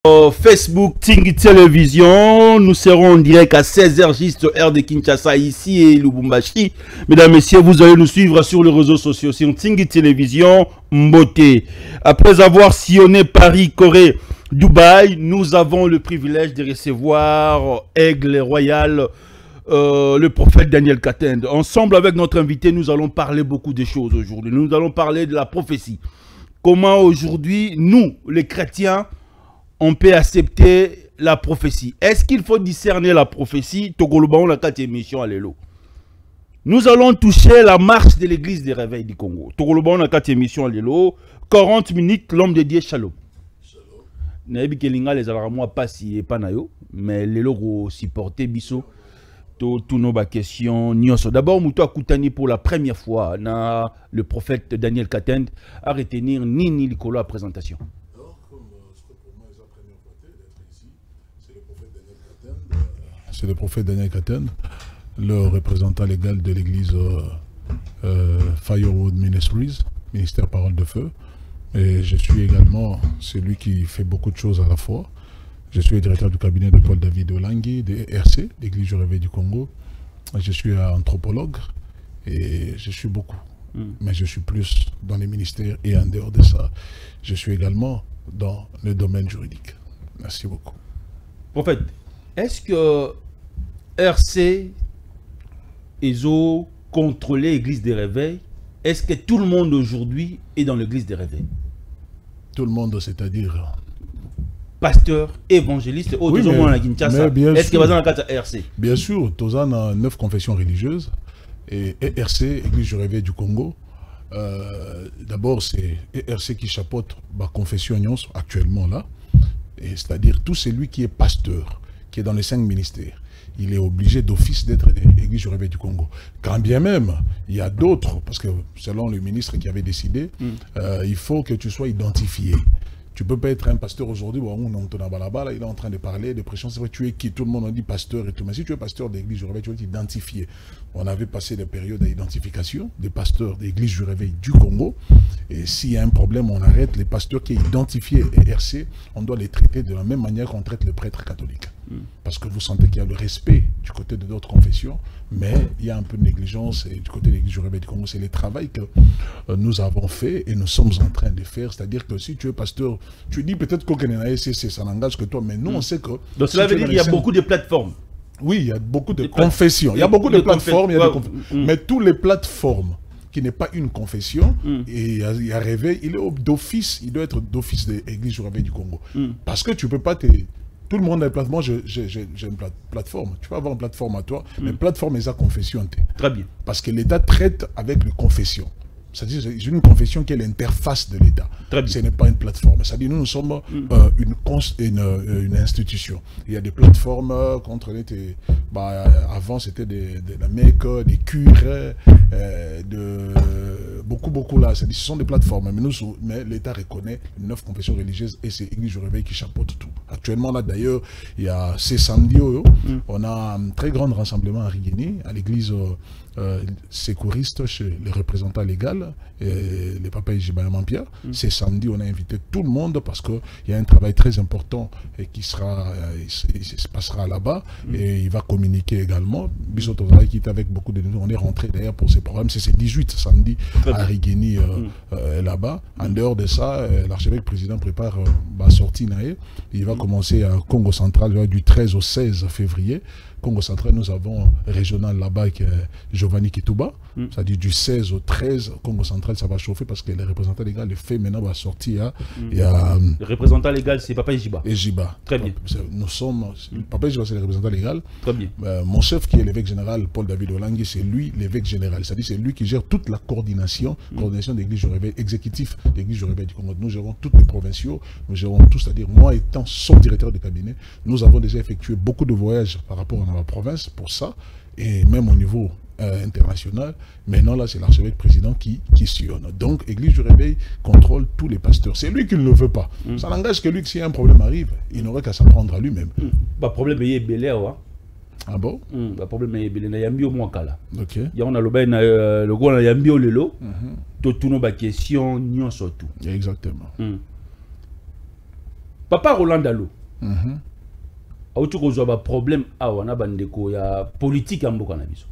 Facebook, Tingi Télévision. Nous serons en direct à 16h juste heure de Kinshasa ici et Lubumbashi. Mesdames, Messieurs, vous allez nous suivre sur les réseaux sociaux sur Tingi Télévision Mboté. Après avoir sillonné Paris, Corée, Dubaï, nous avons le privilège de recevoir Aigle Royal, le prophète Daniel Katende. Ensemble avec notre invité, nous allons parler beaucoup de choses aujourd'hui. Nous allons parler de la prophétie. Comment aujourd'hui, nous, les chrétiens, on peut accepter la prophétie. Est-ce qu'il faut discerner la prophétie? Nous allons toucher la marche de l'église des réveils du Congo. 40 minutes, l'homme de Dieu, shalom. Mais les logos supportés biso tous nos questions. D'abord, Moutou Koutani pour la première fois, le prophète Daniel Katende a retenir Nini Likolo à présentation. C'est le prophète Daniel Katende, le représentant légal de l'église Firewood Ministries, ministère Parole de Feu. Et je suis également celui qui fait beaucoup de choses à la fois. Je suis le directeur du cabinet de Paul David Olangui, de RC, l'église du Réveil du Congo. Je suis anthropologue et je suis beaucoup. Mais je suis plus dans les ministères et en dehors de ça, je suis également dans le domaine juridique. Merci beaucoup. Prophète, est-ce que RC ont contrôlé l'église des réveils? Est-ce que tout le monde aujourd'hui est dans l'église des réveils? Tout le monde, c'est-à-dire pasteur, évangéliste, oui, est-ce qu'il va dans la carte RC? Bien sûr, Tozan a 9 confessions religieuses et RC, Église du Réveil du Congo. D'abord, c'est RC qui chapeaute ma confession actuellement là. C'est-à-dire tout celui qui est pasteur, qui est dans les 5 ministères, il est obligé d'office d'être Église du Réveil du Congo. Quand bien même, il y a d'autres, parce que selon le ministre qui avait décidé, il faut que tu sois identifié. Tu ne peux pas être un pasteur aujourd'hui, il est en train de parler de pression, c'est vrai, tu es qui? Tout le monde a dit pasteur et tout, mais si tu es pasteur d'église du Réveil, tu vas t'identifier. On avait passé des périodes d'identification des pasteurs d'église du Réveil du Congo, et s'il y a un problème, on arrête les pasteurs qui sont identifiés et RC, on doit les traiter de la même manière qu'on traite les prêtres catholiques. Parce que vous sentez qu'il y a le respect du côté de d'autres confessions, mais il y a un peu de négligence et du côté de l'église du Réveil du Congo. C'est le travail que nous avons fait et nous sommes en train de faire. C'est-à-dire que si tu es pasteur, tu dis peut-être que ça n'engage que toi, mais nous on sait que... Donc cela veut dire qu'il y a beaucoup de plateformes. Oui, il y a beaucoup de confessions. Il y a beaucoup de plateformes, mais toutes les plateformes qui n'est pas une confession, et il y a Réveil, il est d'office, il doit être d'office de l'église du Réveil du Congo. Parce que tu ne peux pas te... Tout le monde a une plateforme. Moi, j'ai une plateforme. Tu peux avoir une plateforme à toi, mais plateforme est sa confession. Très bien. Parce que l'État traite avec les confessions. C'est-à-dire c'est une confession qui est l'interface de l'État. Ce n'est pas une plateforme. C'est-à-dire nous sommes une institution. Il y a des plateformes contre les... avant, c'était de la MEC, des cures, beaucoup là. Ce sont des plateformes. Mais l'État reconnaît 9 confessions religieuses et c'est l'Église du Réveil qui chapeaute tout. Actuellement, là, d'ailleurs, il y a ces samedis, on a un très grand rassemblement à Rigeni, à l'église sécuriste chez le représentant légal, le papa Ijiba Mampia. C'est samedi, on a invité tout le monde parce qu'il y a un travail très important qui sera, il se passera là-bas et il va communiquer également. Bissotozaï qui est avec beaucoup de nous, on est rentré d'ailleurs pour ces programmes, c'est 18 samedi à Rigeni là-bas. En dehors de ça, l'archevêque président prépare ma sortie naïe. Il va commencer à Congo Central du 13 au 16 février. Congo Central, nous avons régional là-bas qui est Giovanni Kituba. C'est-à-dire du 16 au 13, Congo Central, ça va chauffer parce que les représentants légaux, le fait maintenant va sortir. Le représentant légal, c'est Papa Ejiba. Ejiba. Très bien. Nous sommes... Papa Ejiba, c'est le représentant légal. Très bien. Mon chef, qui est l'évêque général, Paul David Olangui, c'est lui l'évêque général. C'est-à-dire c'est lui qui gère toute la coordination de l'église du Réveil, exécutif de l'église du Réveil du Congo. Nous gérons toutes les provinciaux, nous gérons tout, c'est-à-dire moi étant son directeur de cabinet, nous avons déjà effectué beaucoup de voyages par rapport à la province pour ça, et même au niveau international. Maintenant, là, c'est l'archevêque président qui sillonne. Donc, l'église du Réveil contrôle tous les pasteurs. C'est lui qui ne le veut pas. Ça n'engage que lui que si un problème arrive, il n'aurait qu'à s'en prendre à lui-même. Le problème est belé, ah bon? Le problème est belé. Il y a un moins kala. Ok. Il y a le gros, il y a un bio lelo. Tout nos questions, nous surtout. Exactement. Papa Roland Dalo. A outu ko zoba problème awana bandeko ya politique en mboka na biso.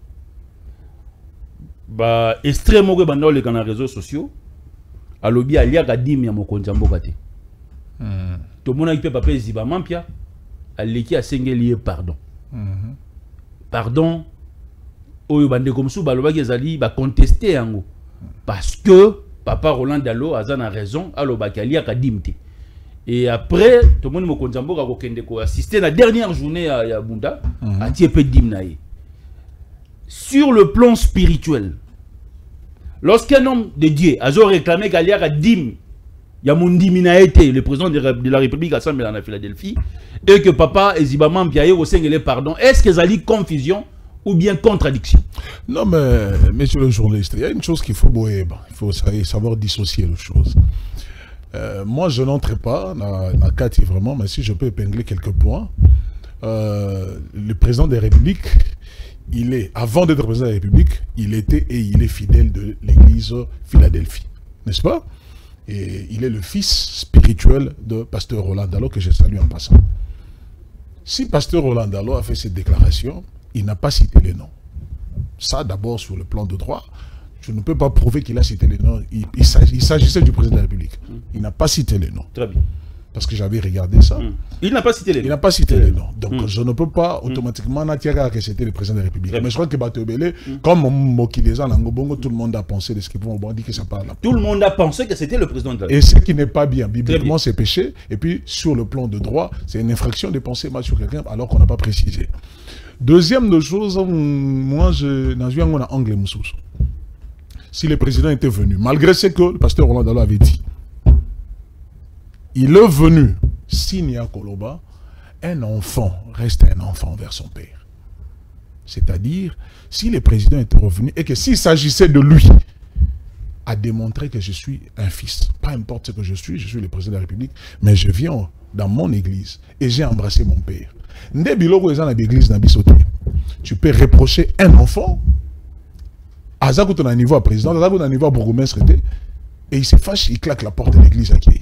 Ba extrême ko banda le kana réseaux sociaux. Alobi alia kadim ya mokonza mboka te. To mona ipe papa Eziba Mampia aleki asengeli pardon. Pardon oyo bandeko musu balobaki ezali ba contester yango parce que papa Roland Dalo azana raison alobaki alia kadim te. Et après, tout le monde a assisté à la dernière journée à Bunda, à Tiepé Dimnaï. Sur le plan spirituel, lorsqu'un homme de Dieu a réclamé qu'il y a Dim, Yamundi Minaete, le président de la République assemblée en Philadelphie, et que papa Eziba Mampia au sein de pardon, est-ce que ça dit confusion ou bien contradiction? Non, mais monsieur le journaliste, il y a une chose qu'il faut savoir dissocier les choses. Moi, je n'entre pas dans la carte vraiment, mais si je peux épingler quelques points. Le président de la République, il est, avant d'être président de la République, il était et il est fidèle de l'église Philadelphie, n'est-ce pas? Et il est le fils spirituel de pasteur Roland Dalo, que je salue en passant. Si pasteur Roland Dalo a fait cette déclaration, il n'a pas cité les noms. Ça, d'abord, sur le plan de droit, je ne peux pas prouver qu'il a cité les noms. Il s'agissait du président de la République. Il n'a pas cité les noms. Très bien. Parce que j'avais regardé ça. Il n'a pas cité les noms. Il n'a pas cité les noms. Donc je ne peux pas automatiquement n'attirer que c'était le président de la République. Mais je crois que Batobele, comme Mokileza Nangobongo, tout le monde a pensé de ce qu'ils vont dire que ça parle. Tout le monde a pensé que c'était le président de la République. Et ce qui n'est pas bien. Bibliquement, c'est péché. Et puis, sur le plan de droit, c'est une infraction de penser mal sur quelqu'un alors qu'on n'a pas précisé. Deuxième chose, moi, je n'ai vu un angle moussous. Si le président était venu, malgré ce que le pasteur Roland Dalo avait dit, il est venu, signé à Koloba, un enfant reste un enfant vers son père. C'est-à-dire, si le président était revenu et que s'il s'agissait de lui, à démontrer que je suis un fils, pas importe ce que je suis le président de la République, mais je viens dans mon église et j'ai embrassé mon père. Tu peux reprocher un enfant à un niveau à président, à un niveau à bourgmestre, et il se fâche, il claque la porte de l'église à qui?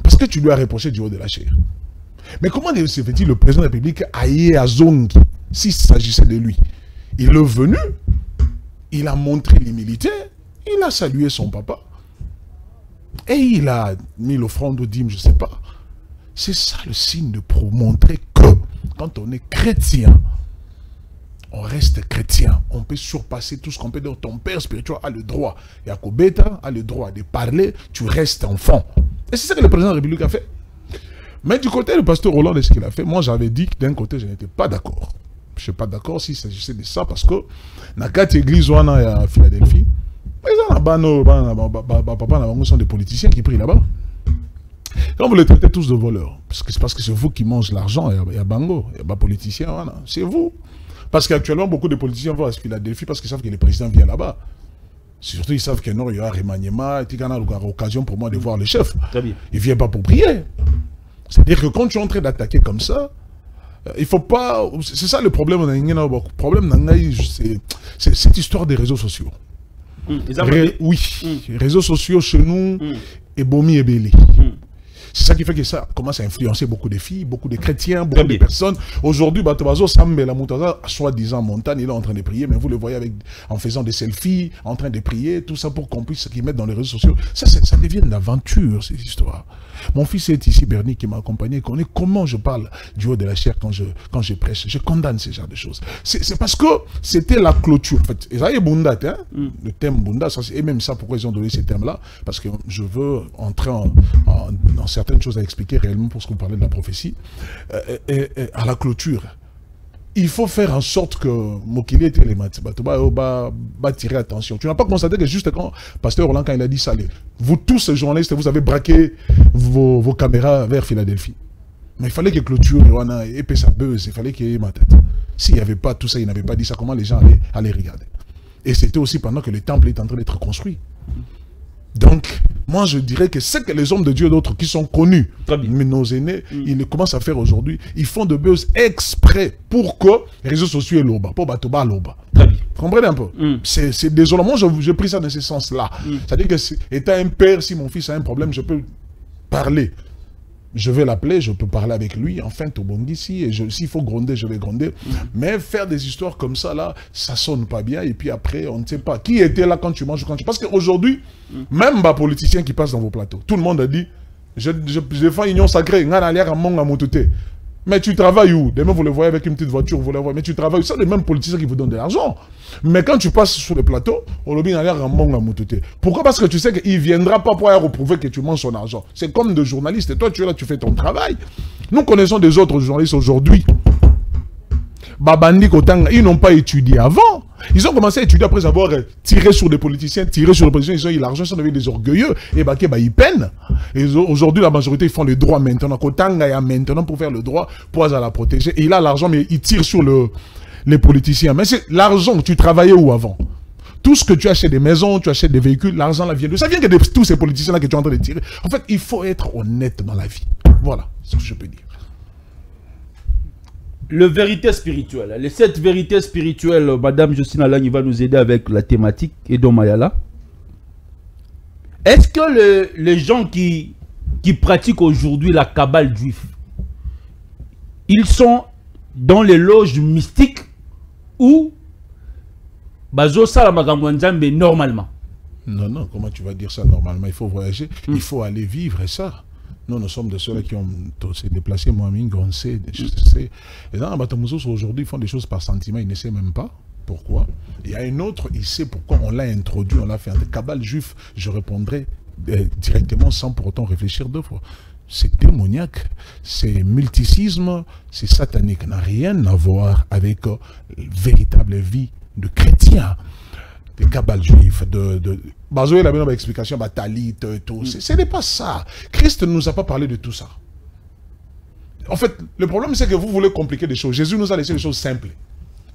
Parce que tu lui as reproché du haut de la chair. Mais comment se fait-il le président de la République aillé à Zongi, s'il s'agissait de lui? Il est venu, il a montré l'humilité, il a salué son papa, et il a mis l'offrande au dîme, je ne sais pas. C'est ça le signe pour montrer que quand on est chrétien, on reste chrétien. On peut surpasser tout ce qu'on peut dire. Ton père spirituel a le droit. Yakobeta a le droit de parler. Tu restes enfant. Et c'est ça que le président de la République a fait. Mais du côté du pasteur Roland, de ce qu'il a fait, moi j'avais dit que d'un côté, je n'étais pas d'accord. Je ne suis pas d'accord s'il s'agissait de ça parce que dans la 4 églises à Philadelphie, papa sont des politiciens qui prient là-bas. Quand vous les traitez tous de voleurs, parce que c'est vous qui mangez l'argent, il y a Bango, il y a pas politiciens, voilà. C'est vous. Parce qu'actuellement, beaucoup de politiciens vont à Philadelphie parce qu'ils savent que le président vient là-bas. Surtout, ils savent que non, il y a un remaniement, il y a l'occasion pour moi de voir le chef. Il ne vient pas pour prier. C'est-à-dire que quand tu es en train d'attaquer comme ça, il ne faut pas... C'est ça le problème. Le problème, c'est cette histoire des réseaux sociaux. Oui, les réseaux sociaux chez nous, et Bomi et Béli. C'est ça qui fait que ça commence à influencer beaucoup de filles, beaucoup de chrétiens, beaucoup de personnes. Aujourd'hui, Batobazo Sambe la Moutaza, soi-disant montagne, il est en train de prier, mais vous le voyez en faisant des selfies, en train de prier, tout ça pour qu'on puisse qu'ils mettent dans les réseaux sociaux. Ça devient une aventure, ces histoires. Mon fils est ici, Bernie, qui m'a accompagné, connaît comment je parle du haut de la chair quand je prêche. Je condamne ce genre de choses. C'est parce que c'était la clôture. En fait, ils avaient Bunda, hein? Le thème Bunda, et même ça, pourquoi ils ont donné ces thèmes-là? Parce que je veux entrer dans certaines choses à expliquer réellement pour ce qu'on parlait de la prophétie. À la clôture, il faut faire en sorte que Mokili et Télémat va tirer attention. Tu n'as pas constaté que juste quand Pasteur Roland, quand il a dit ça, vous tous ces journalistes, vous avez braqué vos caméras vers Philadelphie. Mais il fallait que clôture, et puis ça buzz, il fallait qu'il y ait ma tête. S'il n'y avait pas tout ça, il n'avait pas dit ça, comment les gens allaient regarder? Et c'était aussi pendant que le temple est en train d'être construit. Donc, moi je dirais que c'est que les hommes de Dieu d'autres qui sont connus, mais nos aînés, ils commencent à faire aujourd'hui, ils font de buzz exprès pour que les réseaux sociaux aient l'oba, pour Batoba l'oba. Vous comprenez un peu? C'est désolant. Moi j'ai pris ça dans ce sens-là. C'est-à-dire que étant un père, si mon fils a un problème, je peux parler. je vais l'appeler, je peux parler avec lui, enfin, Tobongisi, et s'il faut gronder, je vais gronder. Mais faire des histoires comme ça, là, ça sonne pas bien, et puis après, on ne sait pas. Qui était là quand tu manges ou quand tu... Parce qu'aujourd'hui, même les politiciens qui passent dans vos plateaux, tout le monde a dit, je défends l'union sacrée, mais tu travailles où? Demain, vous le voyez avec une petite voiture, vous le voyez, mais tu travailles où? C'est les mêmes politiciens qui vous donnent de l'argent. Mais quand tu passes sur le plateau, on le dit, pourquoi? Parce que tu sais qu'il ne viendra pas pour reprouver que tu manges son argent. C'est comme de journalistes. Et toi, tu es là, tu fais ton travail. Nous connaissons des autres journalistes aujourd'hui. Babandi Kotanga, ils n'ont pas étudié avant. Ils ont commencé à étudier après avoir tiré sur des politiciens, ils ont eu l'argent, ils sont devenus des orgueilleux, et ils peinent. Et aujourd'hui, la majorité, ils font le droit maintenant. Kotanga a maintenant pour faire le droit, pour à la protéger. Et il a l'argent, mais il tire sur les politiciens. Mais c'est l'argent, tu travaillais où avant? Tout ce que tu achètes des maisons, tu achètes des véhicules, l'argent là vient de... Ça vient que de tous ces politiciens-là que tu es en train de tirer. En fait, il faut être honnête dans la vie. Voilà ce que je peux dire. Le vérité spirituelle. Cette vérité spirituelle, Madame Justine Alang va nous aider avec la thématique Edom Mayala. Est-ce que les gens qui pratiquent aujourd'hui la Kabbale juive, ils sont dans les loges mystiques ou bazo mais normalement? Non, non, comment tu vas dire ça normalement? Il faut voyager, il faut aller vivre ça. Nous sommes de ceux-là qui ont s'est déplacés, moi-même, on sait. Et dans Batamouzo, aujourd'hui, ils font des choses par sentiment, ils ne savent même pas pourquoi. Il y a un autre, il sait pourquoi on l'a introduit, on l'a fait. Kabbale juif, je répondrai directement sans pour autant réfléchir deux fois. C'est démoniaque, c'est multicisme, c'est satanique, n'a rien à voir avec la véritable vie de chrétien. Des Kabbales juifs, Bazoé la même explication, Talit, tout. Ce n'est pas ça. Christ ne nous a pas parlé de tout ça. En fait, le problème c'est que vous voulez compliquer des choses. Jésus nous a laissé des choses simples.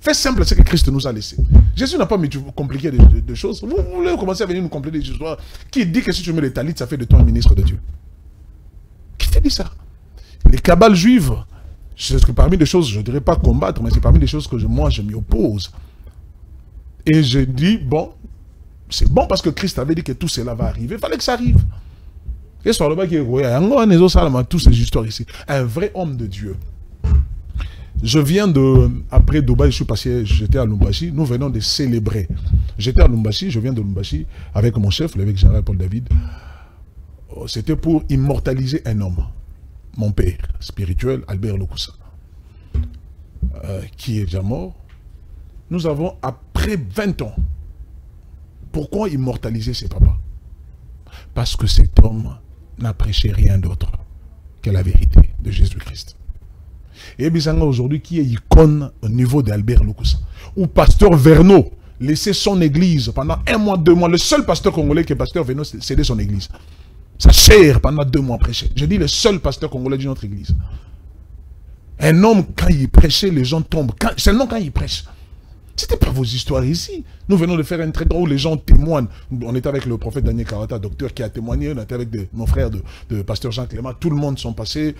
Fait simple, c'est que Christ nous a laissé. Jésus n'a pas mis compliquer des choses. Vous voulez commencer à venir nous compliquer des histoires. Qui dit que si tu mets les Talit, ça fait de toi un ministre de Dieu? Qui t'a dit ça? Les Kabbales juives, parmi les choses, je ne dirais pas combattre, mais c'est parmi les choses que moi je m'y oppose. Et je dis, bon, c'est bon parce que Christ avait dit que tout cela va arriver. Il fallait que ça arrive. Et sur le bas qui est toutes ces histoires ici. Un vrai homme de Dieu. Je viens de... Après Dubaï, j'étais à Lumbashi. Nous venons de célébrer. J'étais à Lumbashi, je viens de Lumbashi avec mon chef, l'évêque général Paul David. C'était pour immortaliser un homme. Mon père spirituel, Albert Lokusa. Qui est déjà mort. Nous avons, après 20 ans, pourquoi immortaliser ses papas? Parce que cet homme n'a prêché rien d'autre que la vérité de Jésus-Christ. Et Bizanga aujourd'hui, qui est icône au niveau d'Albert Lokusa, où pasteur Verneau laissait son église pendant 1 mois, 2 mois, le seul pasteur congolais qui est pasteur Verneau cédait son église. Sa chair pendant 2 mois prêchait. Je dis le seul pasteur congolais de notre église. Un homme, quand il prêchait, les gens tombent. Seulement quand il prêche. C'était pas vos histoires ici. Nous venons de faire un très grand où les gens témoignent. On était avec le prophète Daniel Karata, docteur, qui a témoigné. On était avec nos frères de pasteur Jean Clément. Tout le monde sont passés,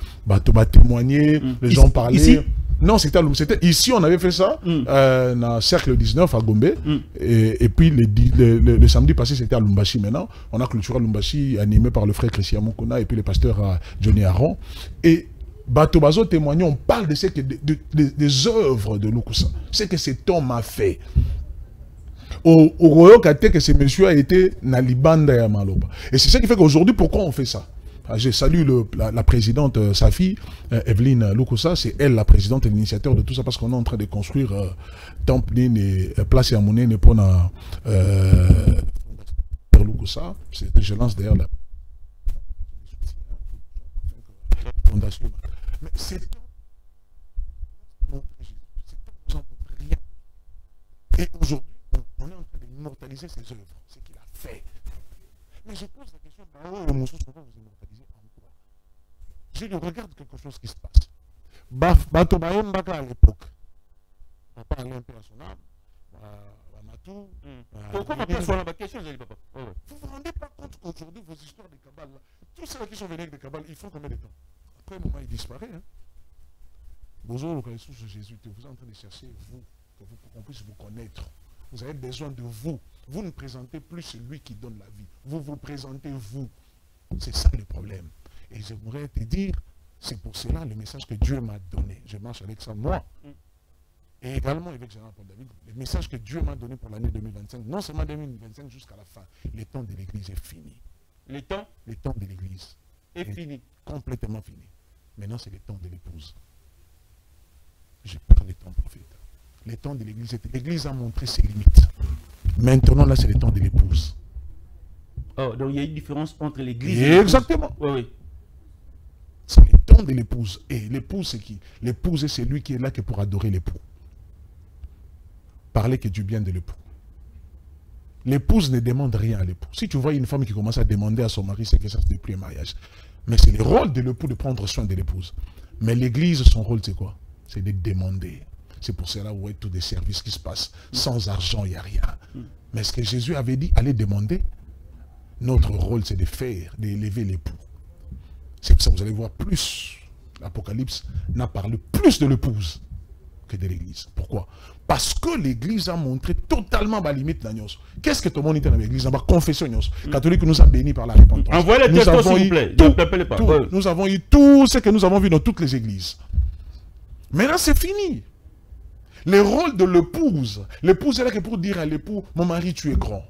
témoigner, les gens parlaient. Ici? Non, c'était ici, on avait fait ça, dans le cercle 19 à Gombe. Et puis le samedi passé, c'était à Lumbashi maintenant. On a clôturé à Lumbashi, animé par le frère Christian Mokona et puis le pasteur Johnny Aron. Et Batobazo témoignant, on parle des œuvres de Lokusa. C'est que cet homme a fait. Au Royaume-Kate, que ce monsieur a été Nalibanda et Maloba. Et c'est ça qui fait qu'aujourd'hui, pourquoi on fait ça? Je salue la présidente, sa fille, Evelyne Lokusa. C'est elle la présidente et l'initiateur de tout ça parce qu'on est en train de construire Templin et Place Yamoune pour Lokusa. Je lance d'ailleurs la fondation. Mais c'est rien. Et aujourd'hui, on est en train d'immortaliser ses œuvres, ce qu'il a fait. Mais je pose la question, pourquoi vous immortaliser en quoi? Je regarde quelque chose qui se passe. Batobaye Mbaka à l'époque. Papa allait un peu à son âme. Matou. Pourquoi papa soit là? Question, j'ai dit papa. Vous ne vous rendez pas compte qu'aujourd'hui, vos histoires de Kabbale, tous ceux qui sont venus avec des Kabbales, ils font combien de temps? Après, un moment, il disparaît. Bonjour, le Christ de Jésus, vous êtes en train de chercher, vous, pour qu'on puisse vous connaître. Vous avez besoin de vous. Vous ne présentez plus celui qui donne la vie. Vous vous présentez vous. C'est ça le problème. Et j'aimerais te dire, C'est pour cela le message que Dieu m'a donné. Je marche avec ça, moi. Et également avec Général Paul David, le message que Dieu m'a donné pour l'année 2025, non seulement 2025 jusqu'à la fin, le temps de l'Église est fini. Le temps de l'Église est fini. Complètement fini. Maintenant, c'est le temps de l'épouse. Je parle du temps prophète. Le temps de l'Église, l'Église a montré ses limites. Maintenant, là, c'est le temps de l'épouse. Oh, donc il y a une différence entre l'Église et l'épouse. Exactement. Oui, oui. C'est le temps de l'épouse. Et l'épouse, c'est qui? L'épouse, c'est celui qui est là que pour adorer l'époux. Parler que du bien de l'époux. L'épouse ne demande rien à l'époux. Si tu vois une femme qui commence à demander à son mari, c'est que ça, ce n'est plus un mariage. Mais c'est le rôle de l'époux de prendre soin de l'épouse. Mais l'Église, son rôle, c'est quoi? C'est de demander. C'est pour cela où est tous des services qui se passent. Sans argent, il n'y a rien. Mais ce que Jésus avait dit, allez demander. Notre rôle, c'est de faire, d'élever l'époux. C'est pour ça que vous allez voir plus. L'Apocalypse n'a parlé plus de l'épouse que de l'Église. Pourquoi? Parce que l'Église a montré totalement ma limite. Qu'est-ce que tout le monde était dans l'Église? Ma confession. Catholique nous a bénis par la repentance. Envoyez le texte, s'il vous plaît. Nous avons eu tout ce que nous avons vu dans toutes les églises. Maintenant, c'est fini. Le rôle de l'épouse. L'épouse est là que pour dire à l'époux, mon mari, tu es grand.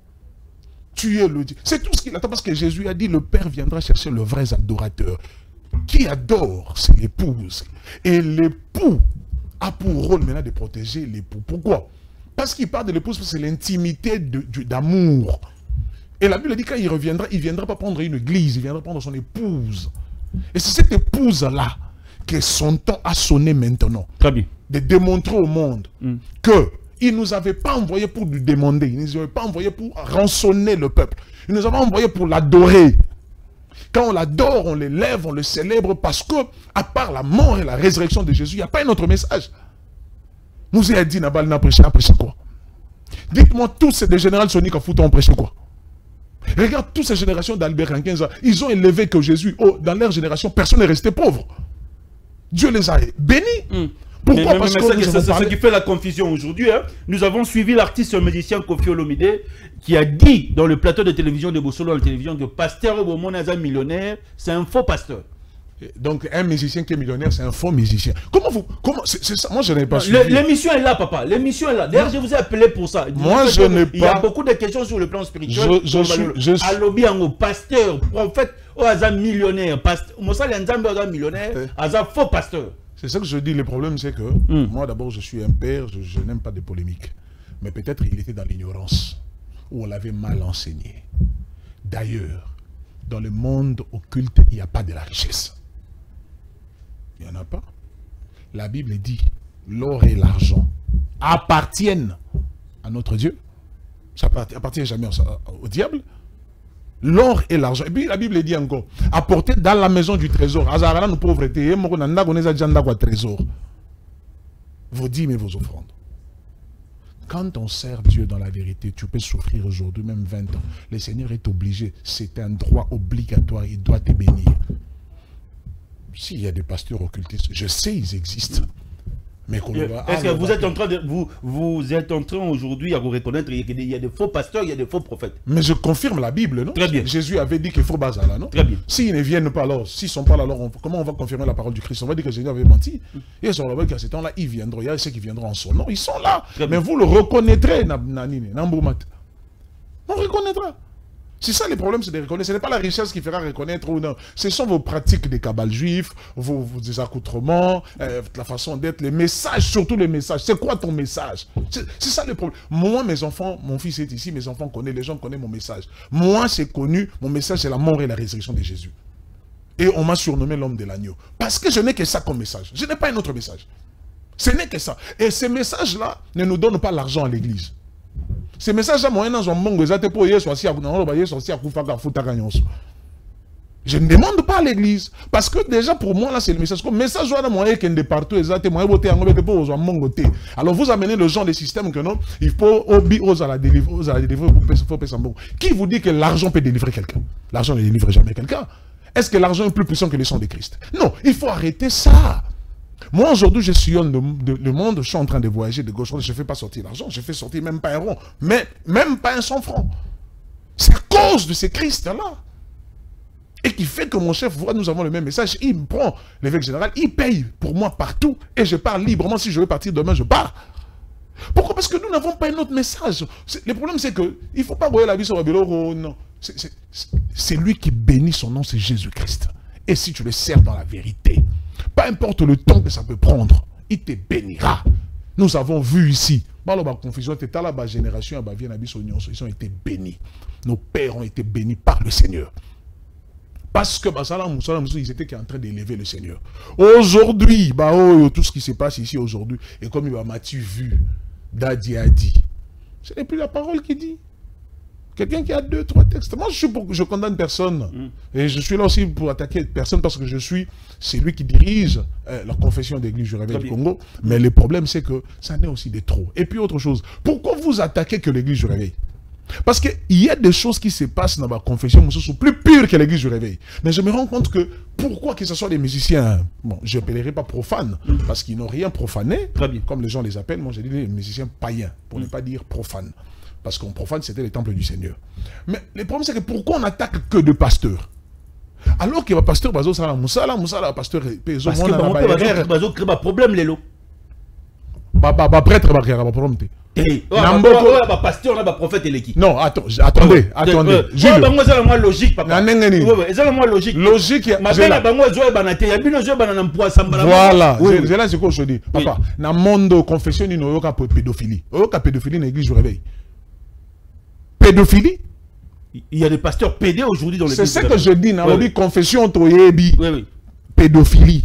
Tu es le Dieu. C'est tout ce qu'il attend parce que Jésus a dit, le Père viendra chercher le vrai adorateur. Qui adore, c'est l'épouse. Et l'époux a pour rôle maintenant de protéger l'époux. Pourquoi? Parce qu'il parle de l'épouse, parce que c'est l'intimité d'amour. Et la Bible dit quand il viendra pas prendre une église, il viendra prendre son épouse. Et c'est cette épouse-là que son temps a sonné maintenant. Très bien. De démontrer au monde qu'il ne nous avait pas envoyé pour lui demander, il ne nous avait pas envoyé pour rançonner le peuple. Il nous avait envoyé pour l'adorer. Quand on l'adore, on l'élève, on le célèbre parce que, à part la mort et la résurrection de Jésus, il n'y a pas un autre message. Nous avons dit, Nabal n'a prêché quoi? Dites-moi, tous ces généraux Sonic à Fouta ont prêché quoi? Regarde toutes ces générations d'Albert Ranquinza, ils ont élevé que Jésus, dans leur génération, personne n'est resté pauvre. Dieu les a bénis. Pourquoi? Parce que c'est ce qui fait la confusion aujourd'hui. Hein. Nous avons suivi l'artiste musicien Kofi Olomide qui a dit dans le plateau de télévision de Bossolo, la télévision, que pasteur Obomonaza millionnaire, c'est un faux pasteur. Donc un musicien qui est millionnaire, c'est un faux musicien. C'est ça? Moi, je n'ai pas suivi. L'émission est là, papa. L'émission est là. D'ailleurs, je vous ai appelé pour ça. Moi, je n'ai pas... Il y a beaucoup de questions sur le plan spirituel. Je suis... Alobi en pasteur, prophète, Oaza millionnaire, pasteur. Moussa Lianzambe Oaza millionnaire, Oaza faux pasteur. C'est ça que je dis. Le problème, c'est que moi, d'abord, je suis un père, je n'aime pas de polémiques. Mais peut-être il était dans l'ignorance, où on l'avait mal enseigné. D'ailleurs, dans le monde occulte, il n'y a pas de la richesse. Il n'y en a pas. La Bible dit, l'or et l'argent appartiennent à notre Dieu. Ça appartient jamais au diable. L'or et l'argent. Et puis la Bible dit encore, apportez dans la maison du trésor. Azarana nous pauvreté. Trésor. Vos dîmes et vos offrandes. Quand on sert Dieu dans la vérité, tu peux souffrir aujourd'hui, même 20 ans. Le Seigneur est obligé. C'est un droit obligatoire. Il doit te bénir. S'il y a des pasteurs occultistes, je sais ils existent. Mais est-ce que vous êtes en train de vous êtes en train aujourd'hui à vous reconnaître qu'il y a des faux pasteurs, il y a des faux prophètes? Mais je confirme la Bible, non? Très bien. Jésus avait dit qu'il faut Bazala, non? Très bien. S'ils ne viennent pas alors, s'ils ne sont pas là, alors comment on va confirmer la parole du Christ? On va dire que Jésus avait menti. Et ils sont là-bas qu'à ce temps-là, ils viendront. Il y a ceux qui viendront en son nom. Ils sont là. Mais vous le reconnaîtrez, on reconnaîtra. C'est ça le problème, c'est de reconnaître. Ce n'est pas la richesse qui fera reconnaître ou non. Ce sont vos pratiques des cabales juifs, vos accoutrements, la façon d'être, les messages, surtout les messages. C'est quoi ton message? C'est ça le problème. Moi, mes enfants, mon fils est ici, mes enfants connaissent, les gens connaissent mon message. Moi, c'est connu, mon message, c'est la mort et la résurrection de Jésus. Et on m'a surnommé l'homme de l'agneau. Parce que je n'ai que ça comme message. Je n'ai pas un autre message. Ce n'est que ça. Et ces messages-là ne nous donnent pas l'argent à l'église. Ces messages-là, je ne demande pas à l'église. Parce que déjà, pour moi, là, c'est le message. Comme message, de partout, alors vous amenez le genre de système que non, il faut oser à la délivrer pour qui vous dit que l'argent peut délivrer quelqu'un? L'argent ne délivre jamais quelqu'un. Est-ce que l'argent est plus puissant que le sang de Christ? Non, il faut arrêter ça. Moi, aujourd'hui, je sillonne le monde, je suis en train de voyager de gauche à droite, je ne fais pas sortir l'argent, je fais sortir même pas un rond, mais même pas un 100 francs. C'est à cause de ces Christ-là. et qui fait que mon chef voit nous avons le même message. Il me prend l'évêque général, il paye pour moi partout et je pars librement. Si je veux partir demain, je pars. Pourquoi? Parce que nous n'avons pas un autre message. Le problème, c'est que il ne faut pas voyer la vie sur le bureau. Non. C'est lui qui bénit, son nom, c'est Jésus-Christ. Et si tu le sers dans la vérité, peu importe le temps que ça peut prendre, il te bénira. Nous avons vu ici, ils ont été bénis. Nos pères ont été bénis par le Seigneur. Parce que ils étaient en train d'élever le Seigneur. Aujourd'hui, tout ce qui se passe ici aujourd'hui, et comme Matthieu vu, Dadi a dit, ce n'est plus la parole qui dit. Quelqu'un qui a 2, 3 textes. Moi, je condamne personne. Et je suis là aussi pour attaquer personne parce que je suis celui qui dirige la confession d'église du Réveil du Congo. Mais le problème, c'est que ça n'est aussi de trop. Et puis autre chose, pourquoi vous attaquez que l'église du Réveil? Parce qu'il y a des choses qui se passent dans ma confession qui sont plus pures que l'église du Réveil. Mais je me rends compte que pourquoi que ce soit des musiciens, bon, je n'appellerai pas profanes, parce qu'ils n'ont rien profané, comme les gens les appellent. Moi, j'ai dit les musiciens païens, pour ne pas dire profanes. Parce qu'on profane, c'était les temples du Seigneur. Mais le problème, c'est que pourquoi on n'attaque que de pasteurs? Alors qu'il y a un pasteur, pasteur, pasteur, parce que on crée un problème, les lots. Prêtre, problème. Pasteur, on a prophète et l'équipe. Non, attendez. C'est la logique, papa. C'est la logique. Logique. Voilà. C'est là ce que je dis. Papa, dans le monde confession, il y a pédophilie. Il y a pédophilie dans l'église du Réveil. Pédophilie? Il y a des pasteurs pédés aujourd'hui dans l'église. C'est ce que je dis. Dans la confession, pédophilie.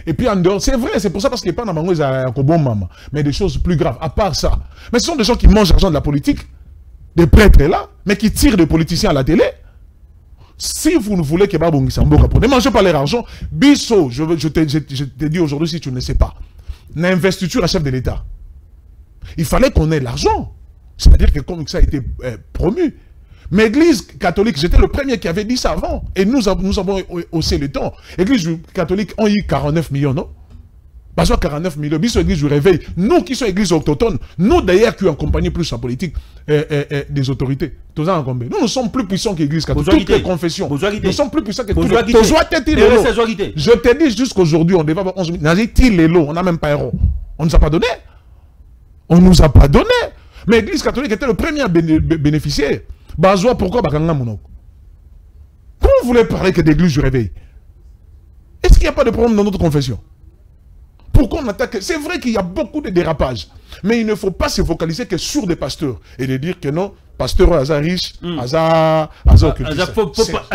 Et puis en dehors, c'est vrai, c'est pour ça parce qu'il n'y a pas dans maman, mais des choses plus graves, à part ça. Mais ce sont des gens qui mangent l'argent de la politique, des prêtres là, mais qui tirent des politiciens à la télé. Si vous ne voulez que Babou Ngissamboka, ne mangez pas leur argent. Bisso, je te dis aujourd'hui si tu ne sais pas, l'investiture à chef de l'État. Il fallait qu'on ait l'argent. C'est-à-dire que comme ça a été promu. Mais l'église catholique, j'étais le premier qui avait dit ça avant. Et nous avons haussé le temps. L'église catholique ont eu 49 millions, non? Parce que 49 millions, bis l'église du Réveil, nous qui sommes église autochtone, nous d'ailleurs qui accompagnons plus la politique des autorités. Nous sommes plus puissants que l'église catholique. Toutes les confessions. Nous sommes plus puissants que toutes les confessions. Je te dis jusqu'aujourd'hui, on devait avoir 11 000. On n'a même pas un rond. On ne nous a pas donné. On ne nous a pas donné. Mais l'église catholique était le premier bénéficiaire. Pourquoi Bakanga Mounok? Pourquoi vous voulez parler que d'église du Réveil? Est-ce qu'il n'y a pas de problème dans notre confession? Pourquoi on attaque? C'est vrai qu'il y a beaucoup de dérapages. Mais il ne faut pas se focaliser que sur des pasteurs. Et de dire que non, pasteur Aza riche, Aza faux pasteur.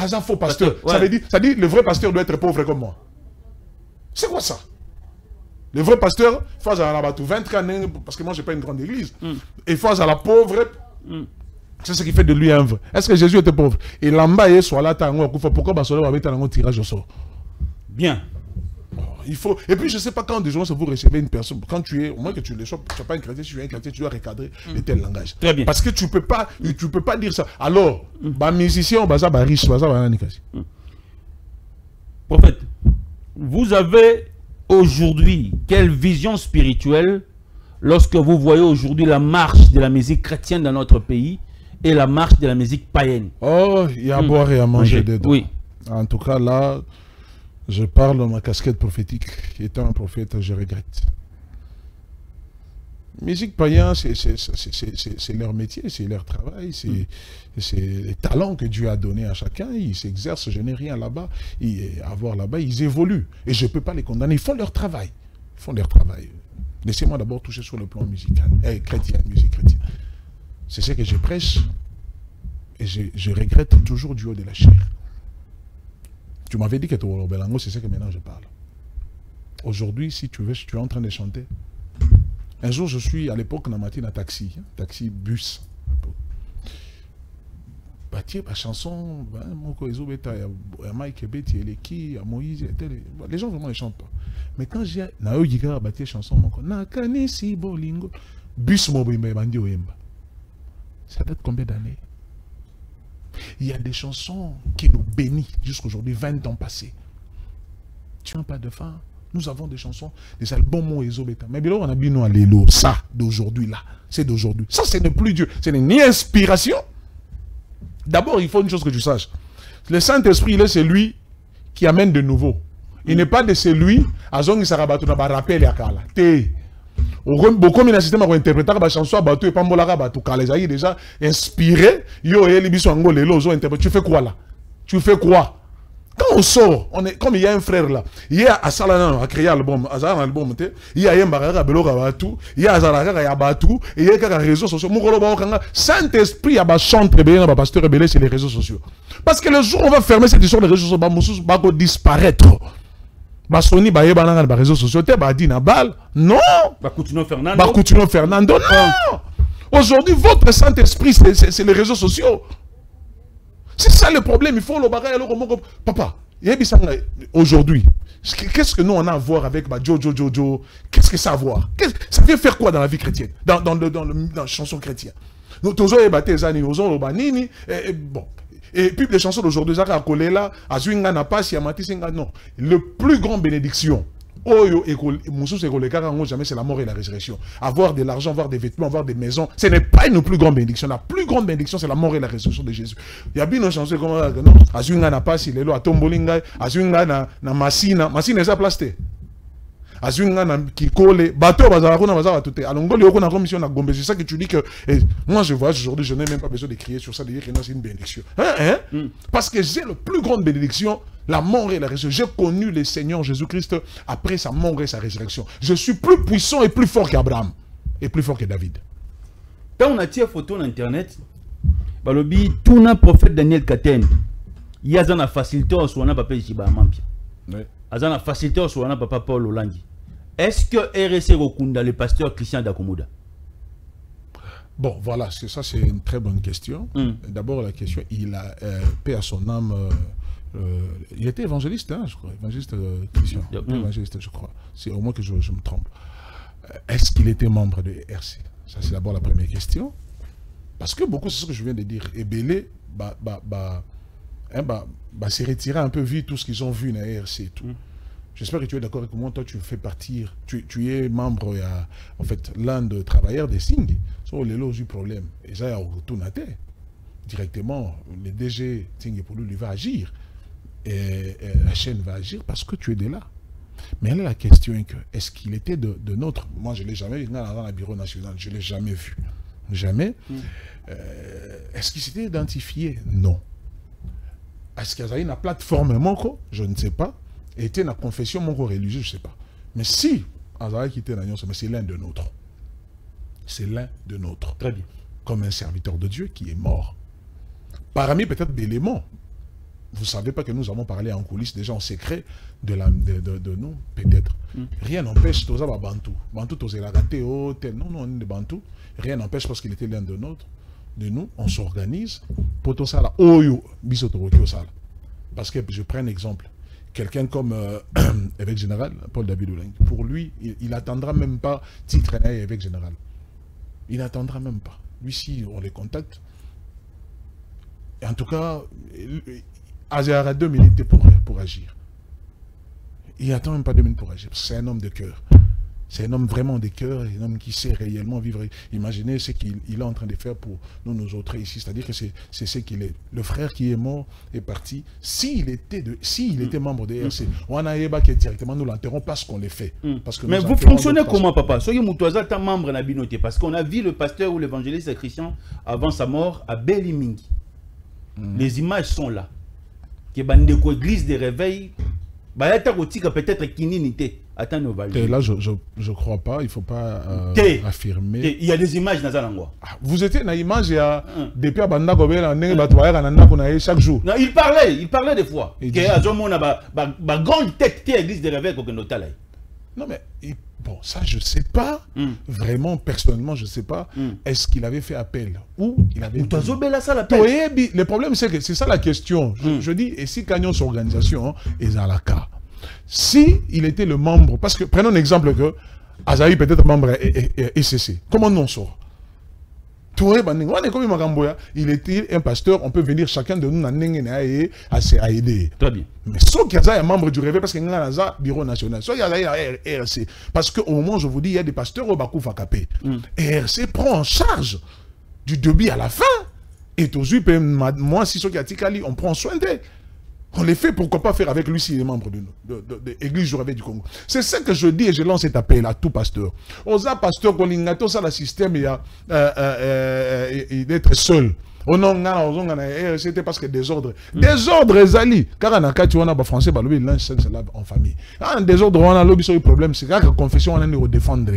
Aza faux pasteur. Ça dit le vrai pasteur doit être pauvre comme moi. C'est quoi ça? Le vrai pasteur, il faut à la 20 ans, parce que moi je n'ai pas une grande église. Il faut à la pauvre. C'est ce qui fait de lui un vrai. Est-ce que Jésus était pauvre? Et l'amba soit là, pourquoi Basola va mettre un tirage au sort? Bien. Il faut. Et puis je ne sais pas quand des gens vous recevez une personne, quand tu es, au moins que tu le chopes, tu n'es pas un chrétien, tu es un chrétien, tu dois recadrer de tel langage. Très bien. Parce que tu ne peux pas dire ça. Alors, musicien, riche, prophète, vous avez aujourd'hui quelle vision spirituelle lorsque vous voyez aujourd'hui la marche de la musique chrétienne dans notre pays et la marche de la musique païenne? Oh, il y a à boire et à manger dedans. Oui. En tout cas, là, je parle de ma casquette prophétique. Étant un prophète, je regrette. Musique païenne, c'est leur métier, c'est leur travail, c'est les talents que Dieu a donné à chacun. Ils s'exercent, je n'ai rien là-bas. Avoir là-bas, ils évoluent. Et je ne peux pas les condamner. Ils font leur travail. Ils font leur travail. Laissez-moi d'abord toucher sur le plan musical, chrétien, musique chrétienne. C'est ce que je prêche et je regrette toujours du haut de la chair. Tu m'avais dit que tu es Belango, c'est ce que maintenant je parle. Aujourd'hui, si tu veux, tu es en train de chanter. Un jour, je suis à l'époque dans taxi, taxi bus. La chanson, les gens vraiment ne chantent pas. Mais quand j'ai une chanson, bus ça date combien d'années? Il y a des chansons qui nous bénissent jusqu'aujourd'hui, 20 ans passés. Tu n'as pas de fin. Nous avons des chansons, des albums Ezobeta. Mais bien on a bien nous ça d'aujourd'hui là, c'est d'aujourd'hui. Ça, ce n'est plus Dieu. Ce n'est ni inspiration. D'abord, il faut une chose que tu saches. Le Saint-Esprit, il est celui qui amène de nouveau. Il n'est pas de celui à zone qui s'arabatu na ba rappel ya kala. Té. Beaucoup de système à interpréter la chanson à bateau et pas molara bateau car les aïe déjà inspiré. Yo et libiso angolé lozo interprète. Tu fais quoi là? Tu fais quoi? Quand on sort, on est comme il y a un frère là. Il y a à Salana à créer l'album, à Zara l'album, il y a un barara belora batou, il y a Zara ya batou, et il y a quelques réseaux sociaux. Mon gros Saint-Esprit a ba chanter bien, ba pasteur rebelle sur les réseaux sociaux. Parce que le jour où on va fermer cette histoire de réseaux sociaux, ba moussous va disparaître. Ba Sony ba yeba na ba réseaux sociaux, te ba di na bal. Non. Ba Coutinho Fernando. Ba Coutinho Fernando. Non. Aujourd'hui, votre Saint-Esprit, c'est les réseaux sociaux. C'est ça le problème. Il faut le bagage. Papa, aujourd'hui, qu'est-ce que nous on a à voir avec Jojo? Qu'est-ce que ça a à voir? Ça vient faire quoi dans la vie chrétienne? Dans la chanson chrétienne? Nous tous on batté les années, bon. Et puis les chansons d'aujourd'hui, ça a collé là, Azuinga n'a pas si Amati Singa non. Le plus grand bénédiction. Oyo jamais c'est la mort et la résurrection. Avoir de l'argent, avoir des vêtements, avoir des maisons, ce n'est pas une plus grande bénédiction. La plus grande bénédiction, c'est la mort et la résurrection de Jésus. Il y a bien une chanson comme non, Azunga n'a pas si lelo atombolinga, Azunga na masina est sa place. Azunga na kikole, bateau bazara kuna bazara tout. Alongoli okona commission na Gombe, c'est ça que tu dis que moi je vois aujourd'hui, je n'ai même pas besoin de crier sur ça de dire que non, c'est une bénédiction. Parce que j'ai la plus grande bénédiction. La mort et la résurrection. J'ai connu le Seigneur Jésus-Christ après sa mort et sa résurrection. Je suis plus puissant et plus fort qu'Abraham. Et plus fort que David. Quand on a tiré photo sur Internet, tout le prophète Daniel Katen, il y a une facilité au soin papa Jiba Mampi. Il y a une facilité au soin papa Paul Olandi. Est-ce que RSC Rokunda, le pasteur Christian Dakomoda? Bon, voilà, ça c'est une très bonne question. D'abord la question, il a paix à son âme. Il était évangéliste, hein, je crois, évangéliste Christian, évangéliste, je crois. C'est au moins que je me trompe. Est-ce qu'il était membre de RC? Ça, c'est d'abord la première question. Parce que beaucoup, c'est ce que je viens de dire. Et Bélé, s'est retiré un peu vu tout ce qu'ils ont vu dans RC et tout. J'espère que tu es d'accord avec moi. Toi, tu fais partie, tu es membre, en fait, l'un des travailleurs des signes. Sur les lots du problème. Et ça, il y a retourné directement. Le DG Ting pour lui va agir. Et la chaîne va agir parce que tu es de là. Mais là, la question est que, est-ce qu'il était de notre... Moi, je ne l'ai jamais vu dans le bureau national. Je ne l'ai jamais vu. Jamais. Est-ce qu'il s'était identifié? Non. Est-ce qu'il y a une plateforme, Monko? Je ne sais pas. Et était une confession, Monko religieuse, je ne sais pas. Mais si, Azara qui était dans mais c'est l'un de nôtres. C'est l'un de nôtres. Très bien. Comme un serviteur de Dieu qui est mort. Parmi peut-être d'éléments. Vous ne savez pas que nous avons parlé en coulisses, déjà en secret, de nous, peut-être. Rien n'empêche, tous les Bantou. Bantou, tous les Ragateo, non, on est de Bantou. Rien n'empêche parce qu'il était l'un de nous, on s'organise pour tout ça là. Oyo, bisotoroki ça. Parce que je prends un exemple. Quelqu'un comme évêque général, Paul David Ouling, pour lui, il n'attendra même pas titre évêque général. Il n'attendra même pas. Lui, si on les contacte, et en tout cas, Azéar a 2 minutes pour agir. Il n'attend même pas 2 minutes pour agir. C'est un homme de cœur. C'est un homme vraiment de cœur, un homme qui sait réellement vivre. Imaginez ce qu'il est en train de faire pour nous autres ici. C'est-à-dire que c'est ce qu'il est. Le frère qui est mort est parti. S'il était membre de RC, on a éba qui directement nous l'interrompt parce qu'on les fait. Parce que mais vous fonctionnez comment, papa? Soyez Moutouaza, ta membre n'a binoté. Parce qu'on a vu le pasteur ou l'évangéliste Christian avant sa mort à Belimingi. Les images sont là. Que bandeko église de réveil, peut-être kininité. Et là, je ne crois pas, il ne faut pas affirmer. Il y a des images dans Zalangwa. Vous étiez dans l'image, il y a depuis chaque jour. Non, il parlait des fois. Il y a une grande tête qui l'église de réveil pour que nous t'aillons. Non, mais bon, ça, je ne sais pas. Vraiment, personnellement, je ne sais pas. Est-ce qu'il avait fait appel ou il avait... Le problème, c'est que c'est ça la question. Je dis, et si Canyon son organisation est à la cas, si il était le membre, parce que prenons un exemple que Azaï peut-être membre ECC. Comment nous on sort? Il était un pasteur, on peut venir chacun de nous à aider. Très bien. Mais sauf qu'il y a un membre du réveil parce qu'il y a un bureau national. Sauf qu'il y a un RC. Parce qu'au moment où je vous dis, il y a des pasteurs au Bakou Fakapé. RC prend en charge du début à la fin Et toujours, moi, si ce qui a Tikali, on prend soin d'elle. On les fait, pourquoi pas faire avec lui s'il est membre de l'Église du Réveil du Congo. C'est ça que je dis et je lance cet appel à tout pasteur. Osa pasteur, quand il a ça, le système, il d'être seul. Oh non, c'était parce que désordre. Désordre, Zali. Car en Akati, on a français, c'est en famille. En désordre, on a le problème, c'est que la confession, on a à défendre.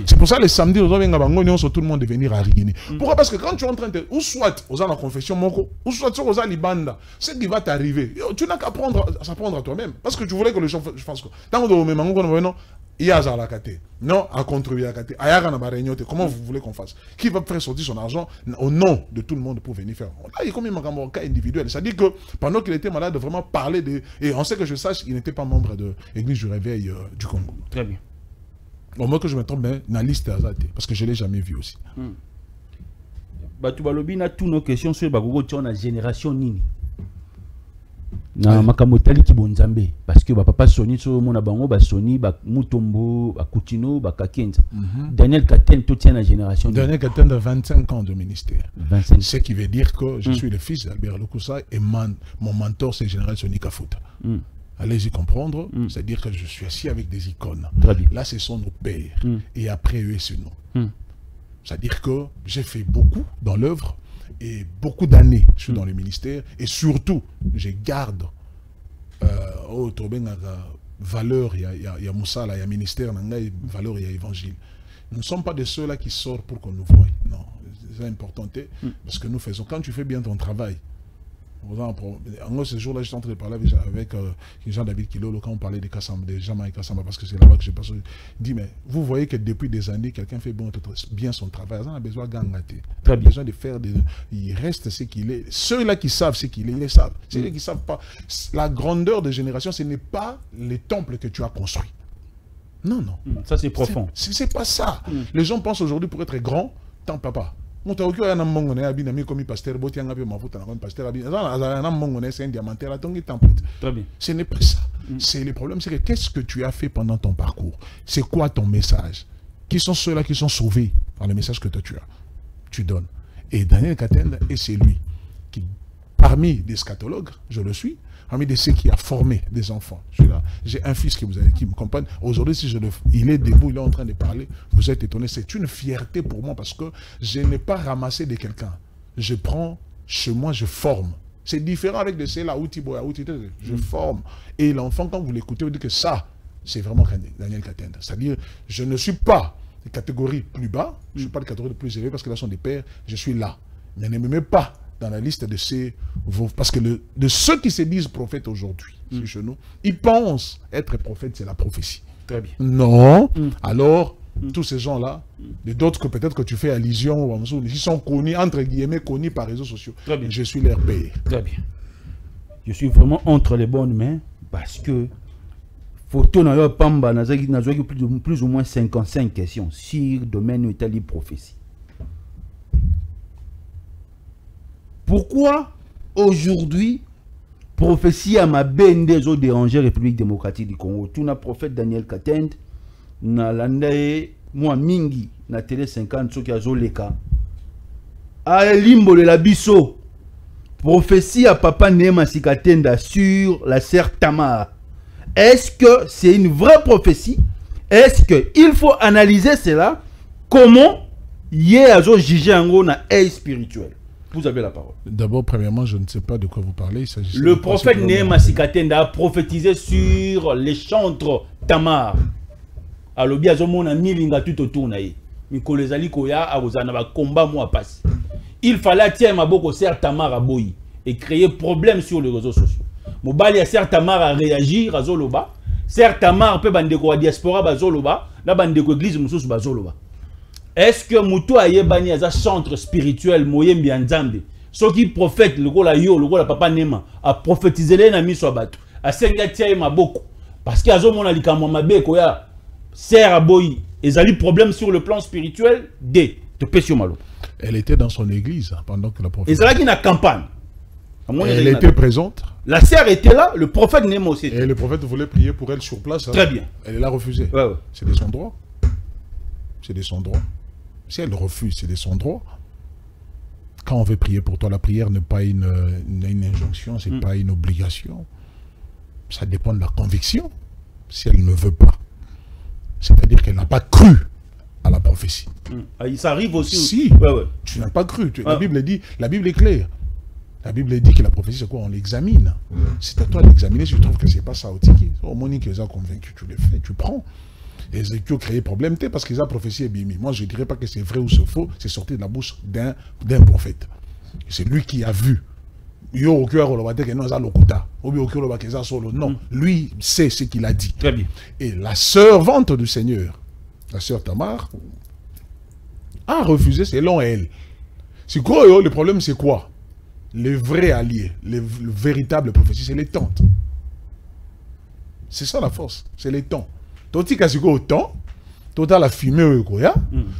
C'est pour ça les samedis, tout le monde de venir à Rigini. Pourquoi? Parce que quand tu es en train de. Ou soit, on a la confession, ou soit, on a l'Ibanda. Ce qui va t'arriver, tu n'as qu'à s'apprendre à toi-même. Parce que tu voulais que les gens fassent quoi. Tant que nous il y a à la kate. Non, à contribuer à la kate. Comment vous voulez qu'on fasse? Qui va faire sortir son argent au nom de tout le monde pour venir faire? Là, il y a comme un cas individuel. C'est-à-dire que pendant qu'il était malade, de vraiment parler de. Et on sait que je sache, il n'était pas membre de l'Église du Réveil du Congo. Très bien. Au moins que je me trompe, dans la liste parce que je ne l'ai jamais vu aussi. Tu as toutes nos questions sur la génération Nini. Na makamotali ki bonzambe parce que papa Soni so mona bango ba Soni ba Mutombo ba Coutinho ba Kakenza. Daniel Katen tout tient la génération. Daniel Katen de 25 ans de ministère. 25. Ce qui veut dire que je suis le fils d'Albert Lokusa et mon mentor c'est le général Soni Kafuta. Allez-y comprendre, c'est-à-dire que je suis assis avec des icônes. Là ce sont nos pères et après eux c'est nous. C'est-à-dire que j'ai fait beaucoup dans l'œuvre. Et beaucoup d'années, je suis dans le ministère. Et surtout, je garde valeur, il y a Moussala, il y a ministère, il y a valeur, il y a évangile. Nous ne sommes pas de ceux-là qui sortent pour qu'on nous voie. Non, c'est important. Parce que nous faisons, quand tu fais bien ton travail, en ce jour-là, je suis en train de parler avec Jean-David Kilolo quand on parlait des Jamaï Kassamba, parce que c'est là-bas que je passe. Il dit, mais vous voyez que depuis des années, quelqu'un fait bien son travail. On a besoin de gagner. On a besoin de faire des. Il reste ce qu'il est. Ceux-là qui savent ce qu'il est, ils le savent. Ceux qui ne savent pas. La grandeur de génération, ce n'est pas les temples que tu as construits. Non, non. Ça, c'est profond. C'est pas ça. Les gens pensent aujourd'hui pour être grand, tant papa. Très bien. Ce n'est pas ça. C'est le problème, c'est que qu'est-ce que tu as fait pendant ton parcours? C'est quoi ton message? Qui sont ceux-là qui sont sauvés par le message que toi tu donnes? Et Daniel Katen, et c'est lui qui, parmi des scatologues, je le suis, parmi de ceux qui a formé des enfants. J'ai un fils qui me compagne. Aujourd'hui, si il est debout, il est en train de parler, vous êtes étonnés. C'est une fierté pour moi parce que je n'ai pas ramassé de quelqu'un. Je prends chez moi, je forme. C'est différent avec de ceux-là, je forme. Et l'enfant, quand vous l'écoutez, vous dites que ça, c'est vraiment Daniel Katen. C'est-à-dire, je ne suis pas de catégorie plus bas, je ne suis pas de catégorie plus élevée parce que là sont des pères, je suis là. Mais ne me mets pas dans la liste de ces... Parce que de ceux qui se disent prophètes aujourd'hui, chez nous, ils pensent être prophètes, c'est la prophétie. Très bien. Non. Alors, tous ces gens-là, d'autres que peut-être que tu fais allusion, ils sont connus, entre guillemets, connus par les réseaux sociaux. Très bien. Je suis leur père. Très bien. Je suis vraiment entre les bonnes mains parce que photo n'a pas plus ou moins 55 questions sur le domaine de la prophétie. Pourquoi aujourd'hui, prophétie à ma BND zo déranger République démocratique du Congo? Tout na prophète Daniel Katen, na landae moi mingi na télé 50 soki azo leka. A limbo de la biso. Prophétie à papa Nema Sikatenda sur la sœur Tamar. Est-ce que c'est une vraie prophétie? Est-ce qu'il faut analyser cela? Comment yé azo juger en gros na œil spirituel? Vous avez la parole. D'abord, premièrement, je ne sais pas de quoi vous parlez. Le prophète Nema Sikatenda a prophétisé sur les chantres Tamar. Alors, bien, on a mis l'inga tout autour. Il fallait tirer ma boko ser Tamar à boy et créer problème sur les réseaux sociaux. Mobali a ser Tamar à réagir à Zoloba. Ser Tamar peut bandeko à diaspora à Zoloba. La bandeko église moussous à Zoloba. Est-ce que Moutou Ayebani a un centre spirituel Moyembi Nzambe? Ce qui prophète, le gars yo, le gars papa Nema, a prophétisé les nami sobat. A senga tiaye ma beaucoup. Parce qu'il y a un monde qui a mabe koya sert à boy. Et ça a eu problème sur le plan spirituel de Pessio Malo. Elle était dans son église pendant que la prophète. Et ça a une campagne. Elle était présente. La sœur était là, le prophète Nema aussi. Et le prophète voulait prier pour elle sur place. Très bien. Elle l'a refusé. Ouais. C'est de son droit. C'est de son droit. Si elle refuse, c'est de son droit. quand on veut prier pour toi, la prière n'est pas une injonction, c'est pas une obligation. Ça dépend de la conviction, si elle ne veut pas. C'est-à-dire qu'elle n'a pas cru à la prophétie. Ça arrive aussi. Si, tu n'as pas cru. La Bible dit, la Bible est claire. La Bible dit que la prophétie, c'est quoi? On l'examine. C'est à toi d'examiner si tu trouves que c'est pas ça. Au moins, ils ont convaincu, tu le fais, tu prends. Et qui ont créé problème, parce que la prophétie est bimie. Moi, je ne dirais pas que c'est vrai ou c'est faux, c'est sorti de la bouche d'un prophète. C'est lui qui a vu. Non, lui sait ce qu'il a dit. Très bien. Et la servante du Seigneur, la sœur Tamar, a refusé selon elle. C'est quoi, le problème, c'est quoi? Les vrais alliés, le véritable prophétie, c'est les tantes. C'est ça la force, c'est les temps. Toti kasiko au temps, total la fumée au koya,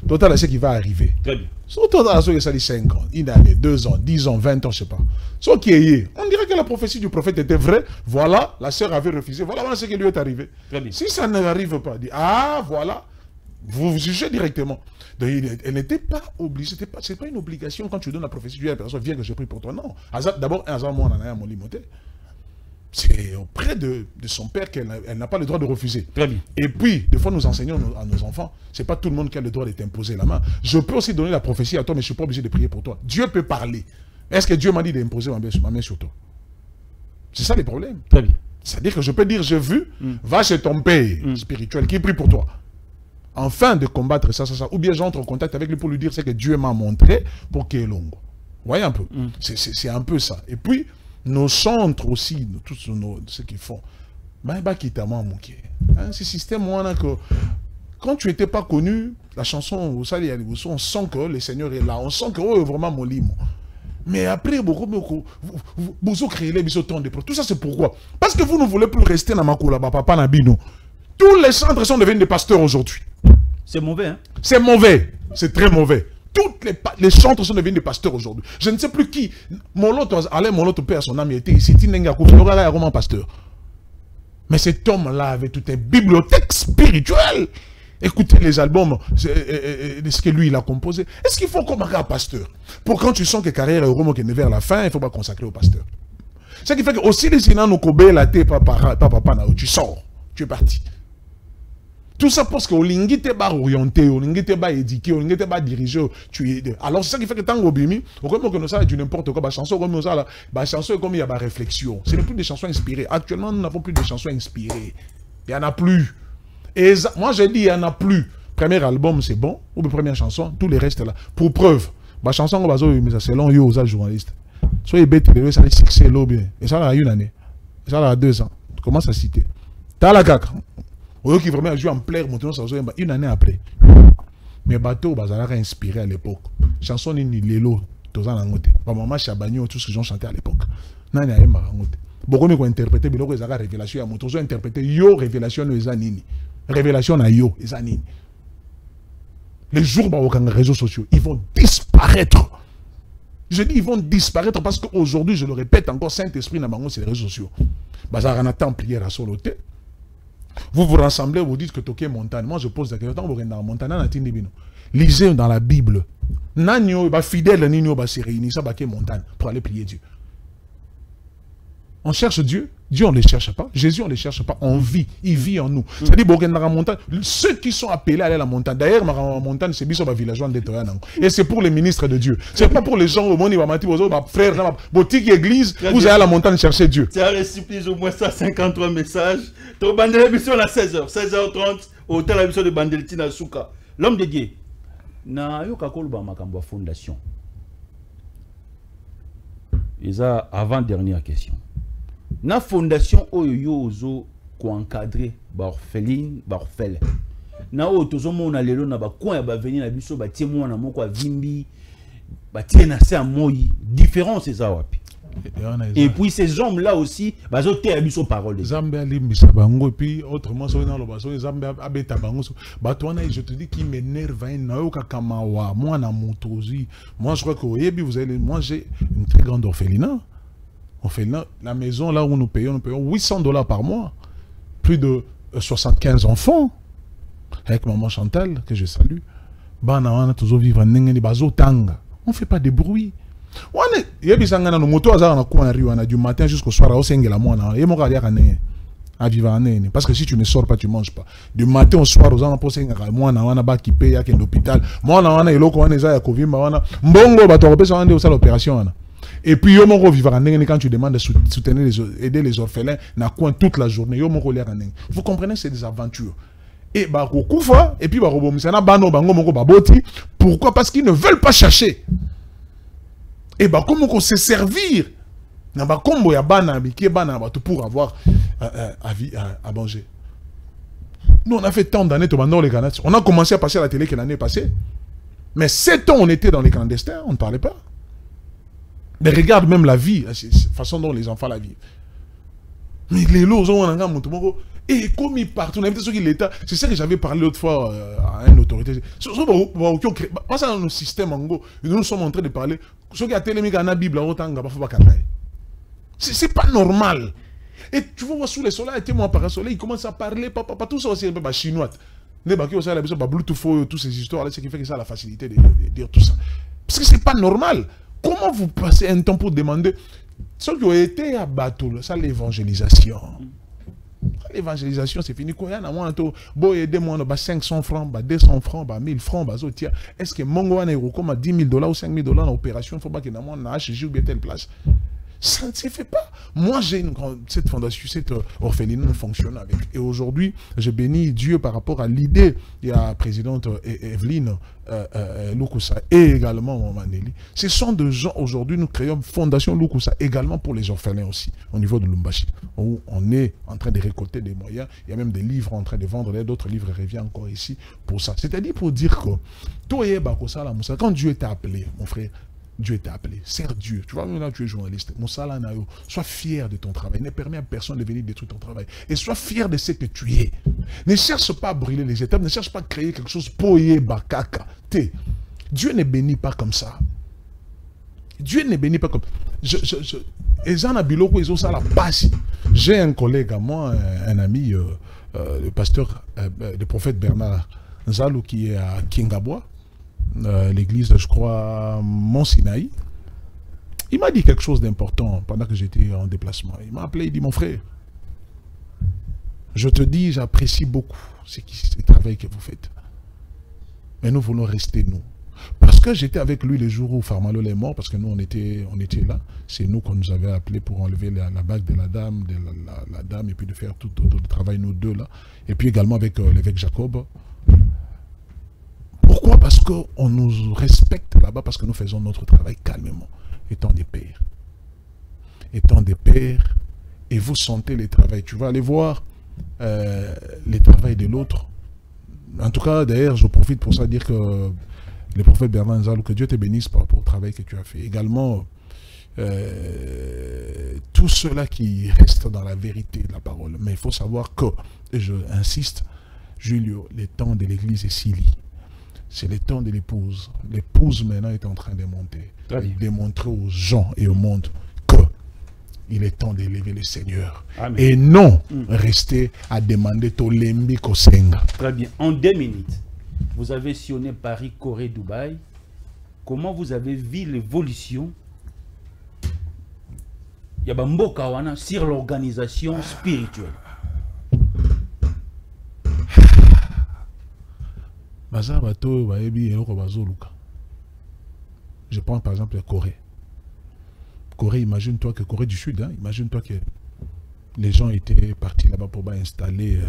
total ce qui va arriver. Très bien. Surtout dans la chose qui 5 ans, 1 année, 2 ans, 10 ans, 20 ans, je sais pas. Ce qui est, on dirait que la prophétie du prophète était vraie. Voilà, la sœur avait refusé. Voilà ce qui lui est arrivé. Très bien. Si ça n'arrive pas, dit, ah voilà, vous jugez directement. Donc, elle n'était pas obligée, c'est pas une obligation quand tu donnes la prophétie, tu dis à la personne, viens que je prie pour toi. Non. D'abord, un hasard, moi, on en a un limoté. C'est auprès de son père qu'elle n'a pas le droit de refuser. Très bien. Et puis, des fois, nous enseignons à nos enfants, c'est pas tout le monde qui a le droit de t'imposer la main. Je peux aussi donner la prophétie à toi, mais je ne suis pas obligé de prier pour toi. Dieu peut parler. Est-ce que Dieu m'a dit d'imposer ma main sur toi? C'est ça le problème. Très bien. C'est-à-dire que je peux dire, j'ai vu, va chez ton père spirituel qui prie pour toi. Enfin de combattre ça. Ou bien j'entre en contact avec lui pour lui dire ce que Dieu m'a montré pour qu'il est long. Vous voyez un peu? C'est un peu ça. Et puis, nos centres aussi, tous ceux qu'ils font, ce système, quand tu n'étais pas connu, la chanson, on sent que le Seigneur est là, on sent que est vraiment mon lit. Mais après, vous créez les temps de tout ça, c'est pourquoi? Parce que vous ne voulez plus rester dans ma coula, papa Nabino. Tous les centres sont devenus des pasteurs aujourd'hui. C'est mauvais, hein? C'est mauvais, c'est très mauvais. Toutes les centres sont devenus des pasteurs aujourd'hui. Je ne sais plus qui. Alain Moloto, père, son âme, était ici. Roman pasteur. Mais cet homme-là avait toute une bibliothèque spirituelle. Écoutez les albums de ce que lui, il a composé. Est-ce qu'il faut comme un pasteur? Pour quand tu sens que carrière est vraiment qui est vers la fin, il ne faut pas consacrer au pasteur. Ce qui fait que aussi les sinan nous kobe la té papa tu sors, tu es parti. Tout ça parce que Olingi te ba orienté, Olingi te ba éduqué, Olingi te ba dirigé, tu es. Alors c'est ça qui fait que tant Obimi, au comme que nous ça du n'importe quoi, chanson comme ça là, chanson comme il y a ba réflexion. Ce n'est plus des chansons inspirées. Actuellement, nous n'avons plus de chansons inspirées. Il y en a plus. Et moi j'ai dit il y en a plus. Premier album c'est bon, ou la première chanson, tous les restes là. Pour preuve, ba chanson comme ça selon yo aux journalistes. Soyez bête, ça a succès là bien. Et ça là a 1 année. Et ça là a 2 ans. Tu commences à citer. T'as la caca. Qui vraiment a joué en plaire, maintenant ça 1 année après. Mais bateau, ça a inspiré à l'époque. Chanson ni Lelo, Tozan Angote. Maman Chabagno, tout ce que j'en chantais à l'époque. Nani a Marangote. Beaucoup de interpréter, mais ils ont révélation à mon tour. Ils ont interprété Yo, révélation de Zanini. Révélation à Yo, Zanini. Les jours où les réseaux sociaux, ils vont disparaître. Je dis ils vont disparaître parce qu'aujourd'hui, je le répète encore, Saint-Esprit n'a pas sur les réseaux sociaux. Bazar en attend prière à soloté. Vous vous rassemblez, vous dites que Toké montagne. Moi, je pose la question, vous êtes dans la montagne, lisez dans la Bible. Nanyo, fidèle, Nino, se réunit, ça, montagne, pour aller prier Dieu. On cherche Dieu. Dieu, on ne le cherche pas. Jésus, on ne le cherche pas. On vit. Il vit en nous. C'est-à-dire, dans la montagne, ceux qui sont appelés à aller à la montagne, d'ailleurs, la montagne, c'est bien villageois de et c'est pour les ministres de Dieu. C'est pas pour les gens au monde, frères, boutique église, vous allez à la montagne chercher Dieu. Tu as reçu plus ou moins 153 messages. Tu as bandé l'émission à 16h, 16h30, au tel émission de Bandeltina Souka. L'homme de Dieu. Na yo kakoluba makambo fondation. Et ça, avant-dernière question. Na fondation oyo ozo ko encadrer ba orpheline ba orphelin na o tozo mona lelo na ba coin ba venir na biso ba tie mwana moko avimbi ba tie na sa moyi différence ça wapi. Et puis ces hommes là aussi bazo te abiso parole Zambia limbisa bango et puis autrement so na lo baso Zambia abeta bango ba toi je te dis qui m'énerve na yo kakamawa moi na motozi moi je crois que vous allez moi j'ai une très grande orphelinat. On fait la maison là où nous payons $800 par mois. Plus de 75 enfants. Avec maman Chantal, que je salue. On ne fait pas de bruit. Wane, yebisanga na moto azara na coin wana du matin jusqu'au soir au sengela mwana. Ye moka ya kané. À vivre en année. Parce que si tu ne sors pas, tu ne manges pas. Du matin au soir, aux gens posent moi na wana ba qui paye à l'hôpital. Moi na wana eloko wana eza ya kovimba wana. Mbongo ba to repesa wana de l'opération wana. Et puis yo moko vivre en année quand tu demandes de soutenir aider les orphelins na coin toute la journée. Yo moko l'air en année. Vous comprenez, c'est des aventures. Et bah kokufa et puis ba robomisana bano bango moko baboti. Pourquoi? Parce qu'ils ne veulent pas chercher. Et bah comment qu'on se servir pour avoir à manger. Nous, on a fait tant d'années, on a commencé à passer à la télé que l'année passée. Mais 7 ans, on était dans les clandestins, on ne parlait pas. Mais regarde même la vie, la façon dont les enfants la vivent. Mais les lots, et comme ils partent, on a invité ceux qui l'État. C'est ça que j'avais parlé l'autre fois à une autorité. Dans nos systèmes, nous sommes en train de parler. Ceux qui ont télé, la Bible, c'est pas normal. Et tu vois, sous le soleil, moi par soleil, il commence à parler, papa, tout ça aussi un peu chinois. Bluetooth, toutes ces histoires, c'est qui fait que ça a la facilité de dire tout ça. Parce que c'est pas normal. Comment vous passez un temps pour demander ceux qui ont été à bateau, ça l'évangélisation. L'évangélisation, c'est fini. Quand il y a un bon aider moi 500 francs, 200 francs, 1000 francs, est-ce que Mongo a 10 000 $ ou 5 000 $ en opération, il faut pas que nous ayons un HG ou bien telle place. Ça ne se fait pas. Moi, j'ai cette fondation, cette orphelinat fonctionne avec. Et aujourd'hui, je bénis Dieu par rapport à l'idée. Il y a la présidente Evelyne Lukusa et également Maneli. Ce sont des gens, aujourd'hui, nous créons Fondation Lukusa également pour les orphelins aussi, au niveau de Lumbashi, où on est en train de récolter des moyens. Il y a même des livres en train de vendre, d'autres livres reviennent encore ici pour ça. C'est-à-dire pour dire que, quand Dieu t'a appelé, mon frère, Dieu t'a appelé, sers Dieu. Tu vois, là, tu es journaliste. Sois fier de ton travail. Ne permets à personne de venir détruire ton travail. Et sois fier de ce que tu es. Ne cherche pas à brûler les étapes. Ne cherche pas à créer quelque chose poye bakaka. Dieu ne bénit pas comme ça. Dieu ne bénit pas comme ça. J'ai un collègue à moi, un ami, le pasteur, le prophète Bernard Nzalou, qui est à Kingabwa. L'église, je crois, Mont Sinaï. Il m'a dit quelque chose d'important pendant que j'étais en déplacement. Il m'a appelé, il dit, mon frère, je te dis, j'apprécie beaucoup ce travail que vous faites. Mais nous voulons rester nous. Parce que j'étais avec lui le jour où Farmalo est mort, parce que nous, on était là. C'est nous qu'on nous avait appelé pour enlever la bague de la dame, et puis de faire tout le travail, nous deux là. Et puis également avec l'évêque Jacob. Pourquoi? Parce qu'on nous respecte là-bas, parce que nous faisons notre travail calmement, étant des pères. Étant des pères, et vous sentez le travail. Tu vas aller voir le travail de l'autre. En tout cas, d'ailleurs, je profite pour ça dire que le prophète Bernard Nzalou, que Dieu te bénisse par rapport au travail que tu as fait. Également, tous ceux-là qui restent dans la vérité de la parole. Mais il faut savoir que, et je insiste, Julio, le temps de l'église est Sili. C'est le temps de l'épouse. L'épouse maintenant est en train de monter. De montrer aux gens et au monde qu'il est temps d'élever le Seigneur. Amen. Et non rester à demander Tolembi Kosenga. Très bien. En 2 minutes, vous avez sillonné Paris, Corée, Dubaï. Comment vous avez vu l'évolution Yabambokawana sur l'organisation spirituelle? Je prends par exemple la Corée. Corée, imagine-toi que Corée du Sud, hein, imagine-toi que les gens étaient partis là-bas pour installer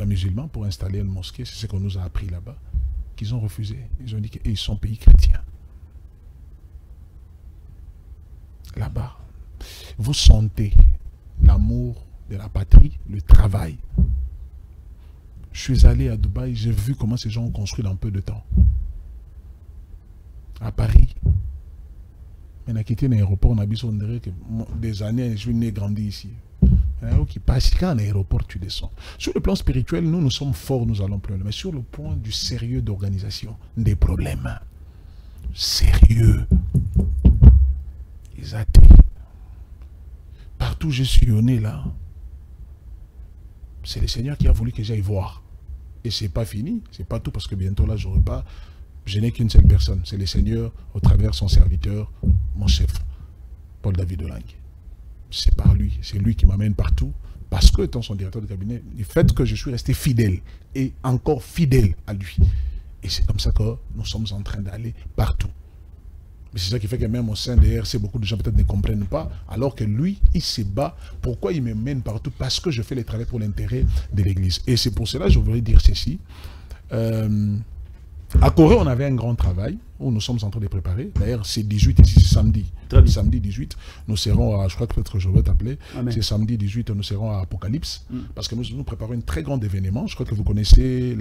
musulmans, pour installer une mosquée. C'est ce qu'on nous a appris là-bas. Qu'ils ont refusé. Ils ont dit qu'ils sont pays chrétiens. Là-bas, vous sentez l'amour de la patrie, le travail. Je suis allé à Dubaï, j'ai vu comment ces gens ont construit dans peu de temps. À Paris. On a quitté l'aéroport, on a que des années, je suis né, grandi ici. Qui passe quand un aéroport, tu descends. Sur le plan spirituel, nous sommes forts, nous allons plus loin. Mais sur le point du sérieux d'organisation, des problèmes. Sérieux. Ils attirent. Partout où je suis né là, c'est le Seigneur qui a voulu que j'aille voir. Et c'est pas fini, c'est pas tout, parce que bientôt là, j'aurai pas je n'ai qu'une seule personne, c'est le Seigneur au travers son serviteur, mon chef, Paul David Olangi. C'est par lui, c'est lui qui m'amène partout, parce que étant son directeur de cabinet, du fait que je suis resté fidèle, et encore fidèle à lui. Et c'est comme ça que nous sommes en train d'aller partout. Mais c'est ça qui fait que même au sein des RC, beaucoup de gens peut-être ne comprennent pas, alors que lui, il se bat. Pourquoi il me mène partout? Parce que je fais le travail pour l'intérêt de l'Église. Et c'est pour cela que je voudrais dire ceci. À Corée, on avait un grand travail où nous sommes en train de préparer. D'ailleurs, c'est 18 ici, c'est samedi. Samedi 18, nous serons à, je crois que peut-être je vais t'appeler, c'est samedi 18, nous serons à Apocalypse, parce que nous préparons un très grand événement. Je crois que vous connaissez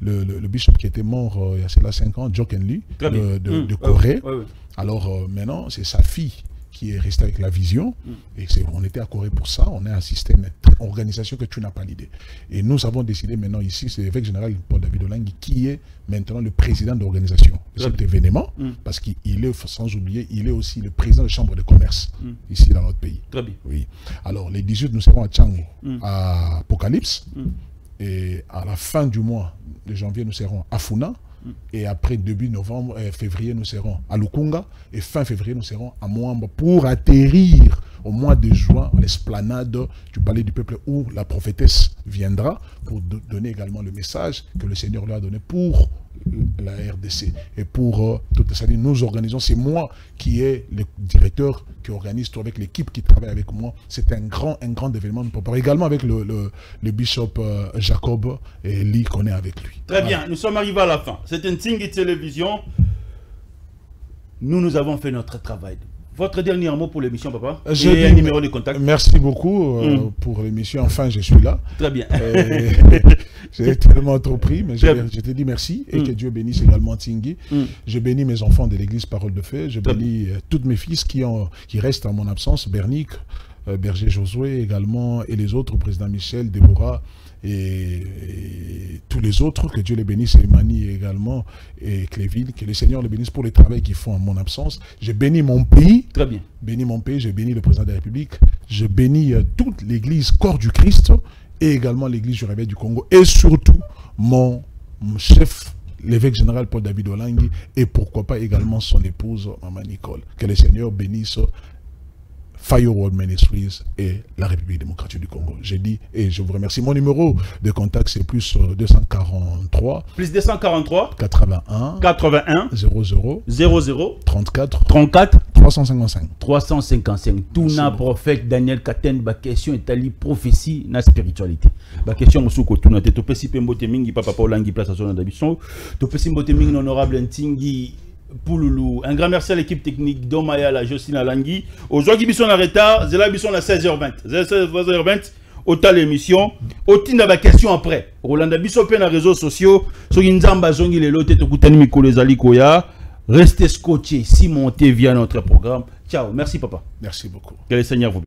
le bishop qui était mort il y a cela 5 ans, Jo Ken-Lee, de Corée. Alors maintenant, c'est sa fille qui est restée avec la vision, et on était à Corée pour ça, on a assisté à une organisation que tu n'as pas l'idée. Et nous avons décidé maintenant ici, c'est l'évêque général Paul David Olangi qui est maintenant le président de l'organisation de cet événement, parce qu'il est, sans oublier, il est aussi le président de la chambre de commerce ici dans notre pays. Très bien. Oui. Alors les 18, nous serons à Tchango, à Apocalypse, et à la fin du mois de janvier, nous serons à Funa. Et après début novembre, février, nous serons à Lukunga. Et fin février, nous serons à Moamba pour atterrir au mois de juin à l'esplanade du palais du peuple où la prophétesse viendra pour donner également le message que le Seigneur lui a donné pour la RDC. Et pour toute ça, nous organisons, c'est moi qui est le directeur qui organise tout avec l'équipe qui travaille avec moi. C'est un grand événement. Nous préparons également avec le bishop Jacob et Lee qu'on est avec lui. Très bien, nous sommes arrivés à la fin. C'est une Tingui Télévision. Nous avons fait notre travail. Votre dernier mot pour l'émission, papa? J'ai un numéro de contact. Merci beaucoup pour l'émission. Enfin, je suis là. Très bien. J'ai tellement trop pris, mais je te dis merci et que Dieu bénisse également Tingui. Je bénis mes enfants de l'église Parole de Feu. Je bénis tous mes fils qui restent en mon absence. Bernick, Berger Josué également, et les autres, président Michel, Déborah et tous les autres, que Dieu les bénisse, et Mani également, et Cléville, que le Seigneur les bénisse pour le travail qu'ils font en mon absence. Je bénis mon pays. Très bien. Bénis mon pays, je bénis le président de la République, je bénis toute l'église corps du Christ, et également l'église du Réveil du Congo, et surtout mon chef, l'évêque général Paul David Olangi, et pourquoi pas également son épouse, Maman Nicole. Que le Seigneur bénisse Fireworld Ministries et la République démocratique du Congo. J'ai dit, et je vous remercie. Mon numéro de contact, c'est plus 243. Plus 243. 81. 00. 34. 355. 355. Tuna prophète Daniel Katen, ba question est ali prophétie na spiritualité. Ba question musuko tuna te topesi pembote mingi papa Olangi place à son d'habitude. Topesi mbote mingi honorable Ntingi Pouloulou. Un grand merci à l'équipe technique d'Omaya, la Jocelyne Alangui. Aujourd'hui, ils sont en retard. Zela, ils sont à 16h20. 16h20, autant l'émission. Autant de questions après. Rolanda Bissopé dans les réseaux sociaux. Sur Nzamba Zongi, les lotés, Tokutani Miko, les Alikoya. Restez scotchés si montez via notre programme. Ciao. Merci, papa. Merci beaucoup. Que le Seigneur vous